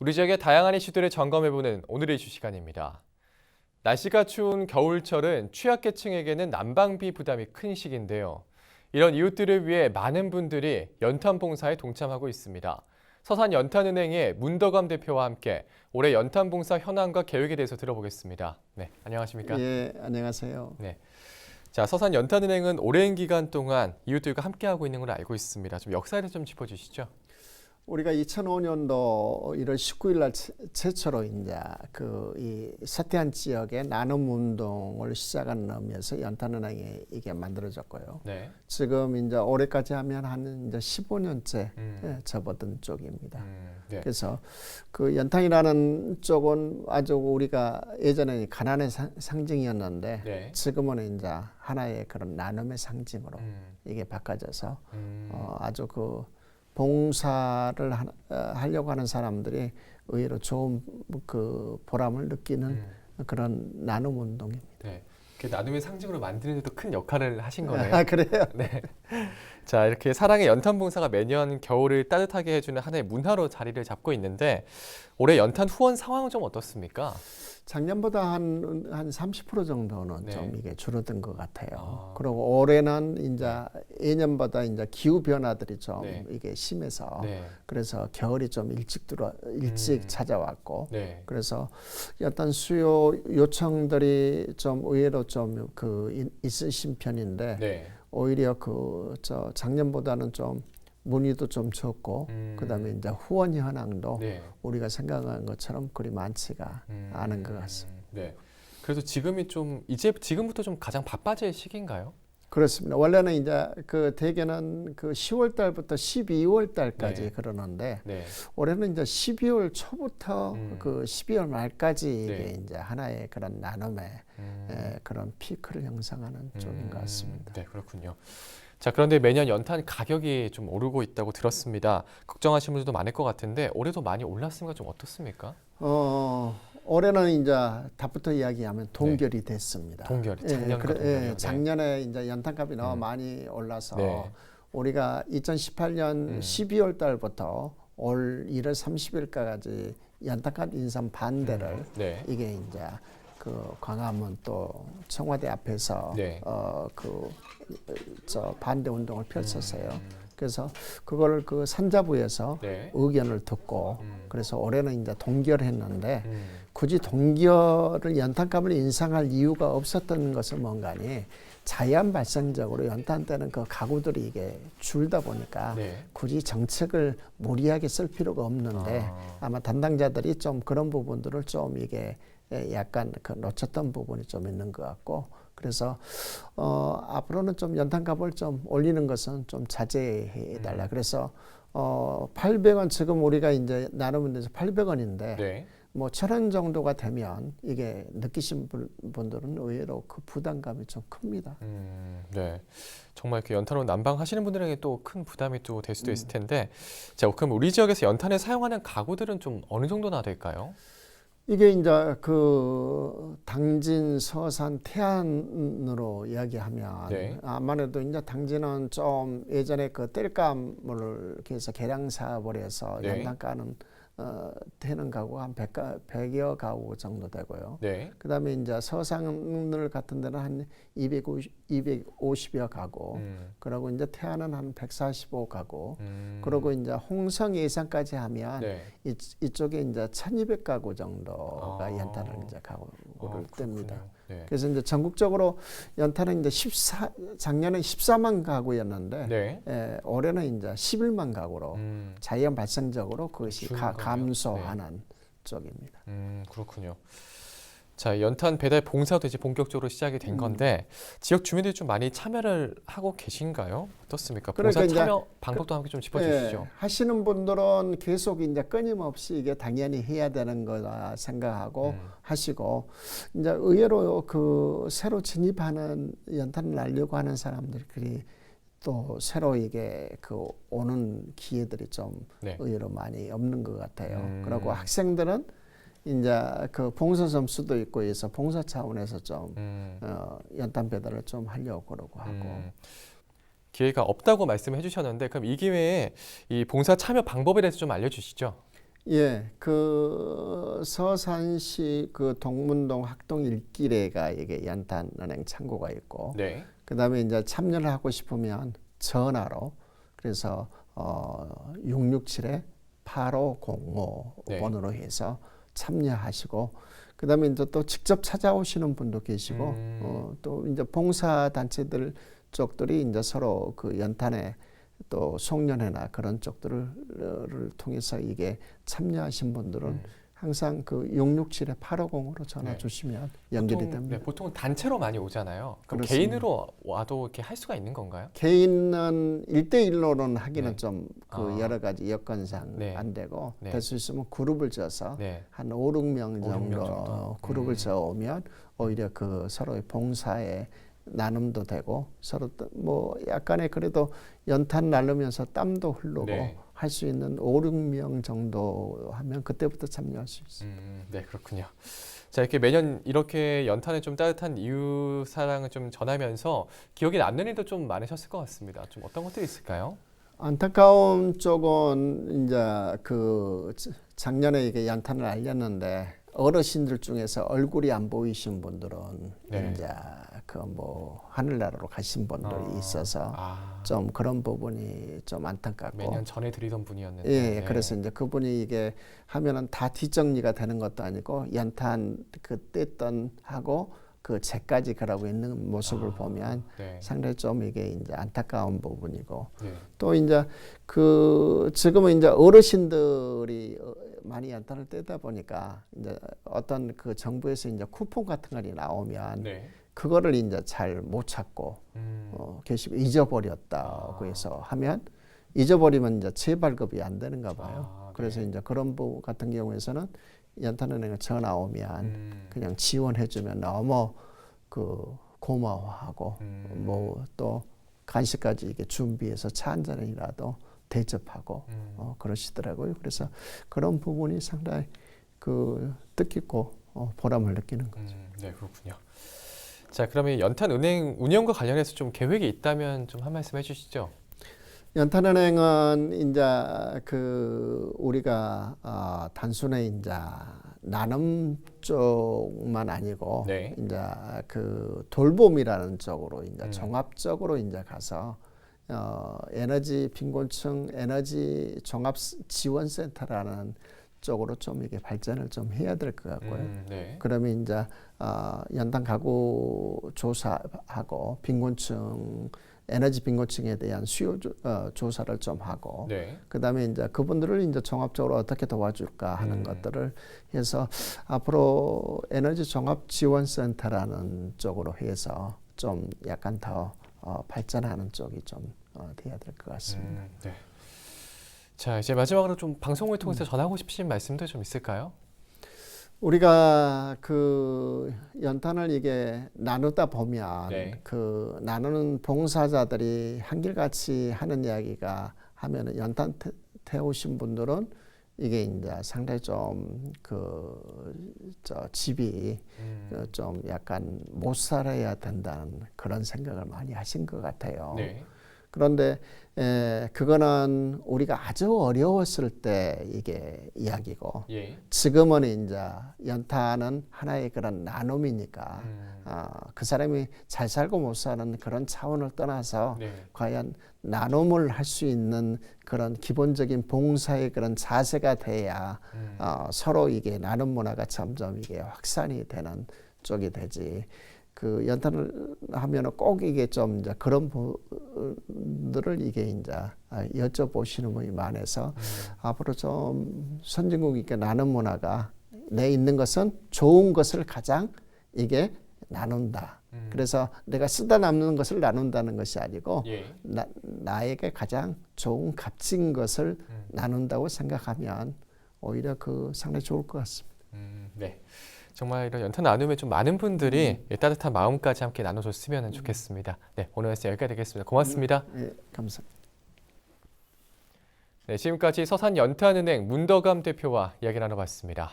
우리 지역의 다양한 이슈들을 점검해보는 오늘의 이슈 시간입니다. 날씨가 추운 겨울철은 취약계층에게는 난방비 부담이 큰 시기인데요. 이런 이웃들을 위해 많은 분들이 연탄 봉사에 동참하고 있습니다. 서산연탄은행의 문덕암 대표와 함께 올해 연탄 봉사 현황과 계획에 대해서 들어보겠습니다. 네, 안녕하십니까? 예, 안녕하세요. 네. 자, 서산연탄은행은 오랜 기간 동안 이웃들과 함께하고 있는 걸 알고 있습니다. 좀 역사를 좀 짚어주시죠. 우리가 2005년도 1월 19일 날 최초로 이제 이 서태안 지역에 나눔 운동을 시작한 의미에서 연탄은행이 이게 만들어졌고요. 네. 지금 이제 올해까지 하면 한 이제 15년째 접어든 쪽입니다. 네. 그래서 그 연탄이라는 쪽은 아주 우리가 예전에 가난의 상징이었는데 네. 지금은 이제 하나의 그런 나눔의 상징으로 이게 바꿔져서 아주 그 봉사를 하려고 하는 사람들이 의외로 좋은 그 보람을 느끼는 그런 나눔 운동입니다. 네. 그 나눔의 상징으로 만드는 데도 큰 역할을 하신 거네요. 아, 그래요? 네. 자, 이렇게 사랑의 연탄 봉사가 매년 겨울을 따뜻하게 해주는 하나의 문화로 자리를 잡고 있는데 올해 연탄 후원 상황은 좀 어떻습니까? 작년보다 한 30% 정도는 네. 좀 이게 줄어든 것 같아요. 아. 그리고 올해는 이제 예년보다 이제 기후 변화들이 좀 네. 이게 심해서 네. 그래서 겨울이 좀 일찍 찾아왔고 네. 그래서 어떤 수요 요청들이 좀 의외로 좀 있으신 편인데 네. 오히려 작년보다는 좀 문의도 좀 적고 그다음에 이제 후원 현황도 네. 우리가 생각한 것처럼 그리 많지가 않은 것 같습니다. 네. 그래서 지금이 좀 지금부터 좀 가장 바빠질 시기인가요? 그렇습니다. 원래는 이제 대개는 10월 달부터 12월 달까지 네. 그러는데 네. 올해는 이제 12월 초부터 12월 말까지 네. 이게 이제 하나의 그런 나눔의 그런 피크를 형성하는 쪽인 것 같습니다. 네, 그렇군요. 자, 그런데 매년 연탄 가격이 좀 오르고 있다고 들었습니다. 걱정하시는 분들도 많을 것 같은데 올해도 많이 올랐습니까? 좀 어떻습니까? 올해는 이제 답부터 이야기하면 동결이 됐습니다. 동결이 작년과 동결이요. 네. 작년에 이제 연탄값이 너무 많이 올라서 네. 우리가 2018년 12월 달부터 올 1월 30일까지 연탄값 인상 반대를 네. 이게 이제 광화문 또 청와대 앞에서 네. 반대 운동을 펼쳤어요. 그래서 그걸 산자부에서 네. 의견을 듣고 그래서 올해는 이제 동결했는데 굳이 동결을 연탄값을 인상할 이유가 없었던 것은 뭔가니 자연 발생적으로 연탄 때는 그 가구들이 이게 줄다 보니까 네. 굳이 정책을 무리하게 쓸 필요가 없는데 아마 담당자들이 좀 그런 부분들을 좀 이게 약간 놓쳤던 부분이 좀 있는 것 같고 그래서 앞으로는 좀 연탄값을 좀 올리는 것은 좀 자제해 달라. 그래서 800원 지금 우리가 이제 나누면 돼서 800원인데 네. 뭐 1,000원 정도가 되면 이게 느끼신 분들은 의외로 그 부담감이 좀 큽니다. 네. 정말 이렇게 연탄으로 난방하시는 분들에게 또 큰 부담이 또 될 수도 있을 텐데, 자, 그럼 우리 지역에서 연탄을 사용하는 가구들은 좀 어느 정도나 될까요? 이게 이제 당진, 서산, 태안으로 이야기하면 네. 아무래도 이제 당진은 좀 예전에 땔감을 이렇게 해서 개량 사업을 해서 네. 연탄 까는 되는 가구가 한 100여 가구 정도 되고요. 네. 그다음에 이제 서산을 같은 데는 한 250여 가구. 그리고 이제 태안은 한 145 가구. 그리고 이제 홍성 예산까지 하면 네. 이쪽에 이제 1,200 가구 정도가 연탄을 이제 가구를 뗍니다. 네. 그래서 이제 전국적으로 연탄은 이제 작년에 14만 가구였는데 네. 올해는 이제 11만 가구로 자연 발생적으로 그것이 주는 거네요. 감소하는 쪽입니다. 그렇군요. 자, 연탄 배달 봉사도 이제 본격적으로 시작이 된 건데 지역 주민들이 좀 많이 참여를 하고 계신가요? 어떻습니까? 봉사 그러니까 참여 방법도 함께 좀 짚어주시죠. 하시는 분들은 계속 이제 끊임없이 이게 당연히 해야 되는 거다 생각하고 하시고 이제 의외로 새로 진입하는 연탄을 알려고 하는 사람들끼리 또 새로 이게 오는 기회들이 좀 네. 의외로 많이 없는 것 같아요. 그리고 학생들은 이제 봉사 점수도 있고 해서 봉사 차원에서 좀 연탄 배달을 좀 하려고 그러고 하고 기회가 없다고 말씀해 주셨는데 그럼 이 기회에 이 봉사 참여 방법에 대해서 좀 알려주시죠. 예, 그 서산시 그 동문동 학동 일길에가 이게 연탄은행 창구가 있고, 네. 그다음에 이제 참여를 하고 싶으면 전화로 그래서 667-8505 네. 번호로 해서 참여하시고, 그다음에 이제 또 직접 찾아오시는 분도 계시고, 또 이제 봉사 단체들 쪽들이 이제 서로 그 연탄에 또 송년회나 그런 쪽들을 통해서 이게 참여하신 분들은 항상 그 667-8505로 전화 네. 주시면 연결이 보통, 됩니다. 네, 보통 단체로 많이 오잖아요. 그럼 그렇습니다. 개인으로 와도 이렇게 할 수가 있는 건가요? 개인은 1대1로는 하기는 네. 좀 그 여러 가지 여건상 네. 안 되고, 네. 될 수 있으면 그룹을 져서 네. 한 5, 6명 5, 6명 정도 정도. 그룹을 져 오면 오히려 그 서로의 봉사에 나눔도 되고, 서로 뭐 약간의 그래도 연탄 나르면서 땀도 흐르고 네. 할 수 있는 5, 6명 정도 하면 그때부터 참여할 수 있어요. 네, 그렇군요. 자, 이렇게 매년 이렇게 연탄에 좀 따뜻한 이웃 사랑을 좀 전하면서 기억에 남는 일도 좀 많으셨을 것 같습니다. 좀 어떤 것들이 있을까요? 안타까운 쪽은 이제 그 작년에 이게 연탄을 알렸는데, 어르신들 중에서 얼굴이 안 보이신 분들은 네. 이제 그 뭐 하늘나라로 가신 분들이 있어서 좀 그런 부분이 좀 안타깝고, 매년 전해 드리던 분이었는데. 예, 그래서 이제 그분이 이게 하면은 다 뒷정리가 되는 것도 아니고 연탄 그 뗐던 하고 그 재까지 그러고 있는 모습을 보면 네. 상당히 좀 이게 이제 안타까운 부분이고, 네. 또 이제 그 지금은 이제 어르신들이 많이 연탄을 떼다 보니까 이제 어떤 그 정부에서 이제 쿠폰 같은 거이 나오면 네. 그거를 이제 잘 못 찾고 계시고 잊어버렸다고 해서 하면, 잊어버리면 이제 재발급이 안 되는가 봐요. 그래서 이제 그런 부 같은 경우에서는 연탄은행에 전화 오면 그냥 지원해주면 너무 그 고마워하고, 뭐 또 간식까지 이게 준비해서 차 한 잔이라도 대접하고 그러시더라고요. 그래서 그런 부분이 상당히 그 뜻깊고 보람을 느끼는 거죠. 네, 그렇군요. 자, 그러면 연탄은행 운영과 관련해서 좀 계획이 있다면 좀 한 말씀 해주시죠. 연탄은행은 이제 그 우리가 단순히 이제 나눔 쪽만 아니고, 네. 이제 그 돌봄이라는 쪽으로 이제 종합적으로 이제 가서 에너지 빈곤층 에너지 종합 지원센터라는 쪽으로 좀 이게 발전을 좀 해야 될 것 같고요. 네. 그러면 이제 연탄 가구 조사하고 빈곤층 에너지 빈곤층에 대한 수요 조사를 좀 하고, 네. 그다음에 이제 그분들을 이제 종합적으로 어떻게 도와줄까 하는 것들을 해서 앞으로 에너지 종합 지원센터라는 쪽으로 해서 좀 약간 더 발전하는 쪽이 좀 돼야 될 것 같습니다. 네. 자, 이제 마지막으로 좀 방송을 통해서 전하고 싶으신 말씀도 좀 있을까요? 우리가 그 연탄을 이게 나누다 보면 네. 그 나누는 봉사자들이 한결같이 하는 이야기가 하면은 연탄 태우신 분들은 이게 이제 상당히 좀 집이 좀 약간 못 살아야 된다는 그런 생각을 많이 하신 것 같아요. 네. 그런데 그거는 우리가 아주 어려웠을 때 이게 이야기고, 예. 지금은 이제 연탄은 하나의 그런 나눔이니까 그 사람이 잘 살고 못 사는 그런 차원을 떠나서 네. 과연 나눔을 할 수 있는 그런 기본적인 봉사의 그런 자세가 돼야 서로 이게 나눔 문화가 점점 이게 확산이 되는 쪽이 되지. 그 연탄을 하면은 꼭 이게 좀 이제 그런 분들을 이게 이제 여쭤보시는 분이 많아서 앞으로 좀 선진국 있게 나눔 문화가 내 있는 것은 좋은 것을 가장 이게 나눈다. 그래서 내가 쓰다 남는 것을 나눈다는 것이 아니고 예. 나에게 가장 좋은 값진 것을 나눈다고 생각하면 오히려 그 상당히 좋을 것 같습니다. 네. 정말 이런 연탄 나눔에 좀 많은 분들이 따뜻한 마음까지 함께 나눠줬으면 좋겠습니다. 네, 오늘 말씀 여기까지 되겠습니다. 고맙습니다. 네, 감사합니다. 네, 지금까지 서산연탄은행 문덕암 대표와 이야기 나눠봤습니다.